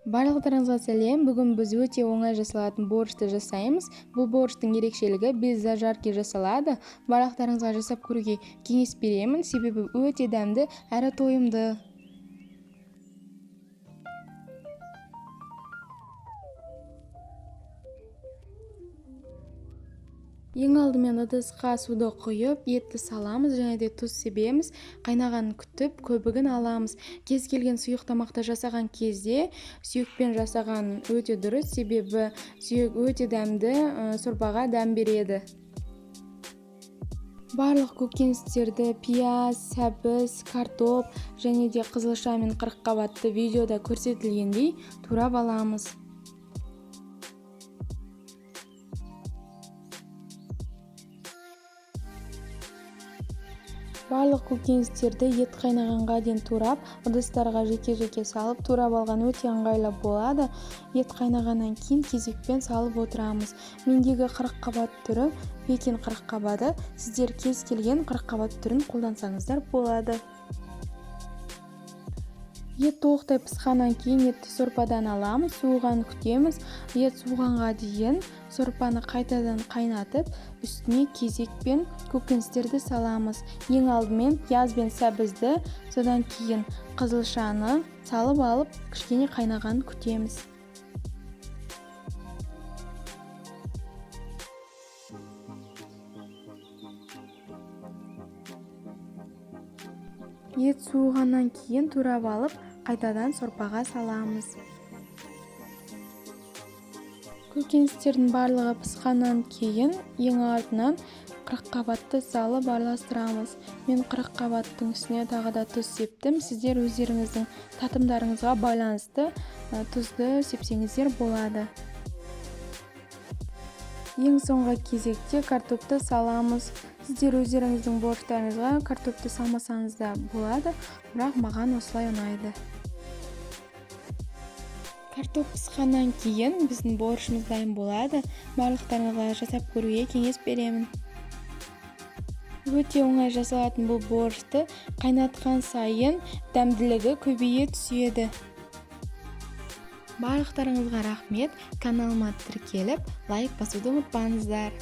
Барлықтарыңызға сәлем. Бүгін біз өте оңай жасалатын борщты жасаймыз. Бұл борщтың ерекшелігі без зажарки жасалады. Барлықтарыңызға жасап көруге кеңес беремін, себебі өте дәмді әрі тойымды. Ең алдымен ыдысқа суды құйып, етті саламыз және де тұз себеміз. Қайнағанын күтіп, көбігін аламыз. Кез келген сұйық тамақты жасаған кезде сүйекпен жасаған өте дұрыс, себебі сүйек өте дәмді, сорпаға дәм береді. Барлық көкөністерді пияз, сәбіз, картоп және де қызылша мен қырыққабатты видеода көрсетілгендей турап аламыз. Барлық көкөністерді ет қайнағанға дейін турап, ыдыстарға жеке-жеке салып, турап алған өте ыңғайлы болады. Ет қайнағаннан кейін кезекпен салып отырамыз. Мендегі қырыққабат түрі Пекин қырыққабаты. Сіздер кез келген қырыққабат түрін қолдансаңыздар болады. Ет толықтай пісқаннан кейін етті сорпадан аламыз, суығанын күтеміз. Ет суығанға дейін сорпаны қайтадан қайнатып, үстіне кезекпен көкөністерді саламыз. Ең алдымен пияз бен сәбізді, содан кейін қызылшаны салып алып, кішкене қайнағанын күтеміз. Ет суығаннан кейін турап алып, қайтадан сорпаға саламыз. Көкөністердің барлығы пісқаннан кейін ең артынан қырыққабатты салып араластырамыз. Мен қырыққабаттың үстіне тағы да тұз септім. Сіздер өздеріңіздің татымдарыңызға байланысты тұзды сепсеңіздер болады. Ең соңғы кезекте картопты саламыз. Сіздер өздеріңіздің борщтарыңызға картопты салмасаңыз да болады, бірақ маған осылай ұнайды. Картоп пісқаннан кейін біздің борщымыз дайын болады. Барлықтарыңызға жасап көруге кеңес беремін. Өте оңай жасалатын бұл борщты қайнатқан сайын дәмділігі көбейе түседі. Барлықтарыңызға рахмет. Каналыма тіркеліп, лайк басуды ұмытпаңыздар.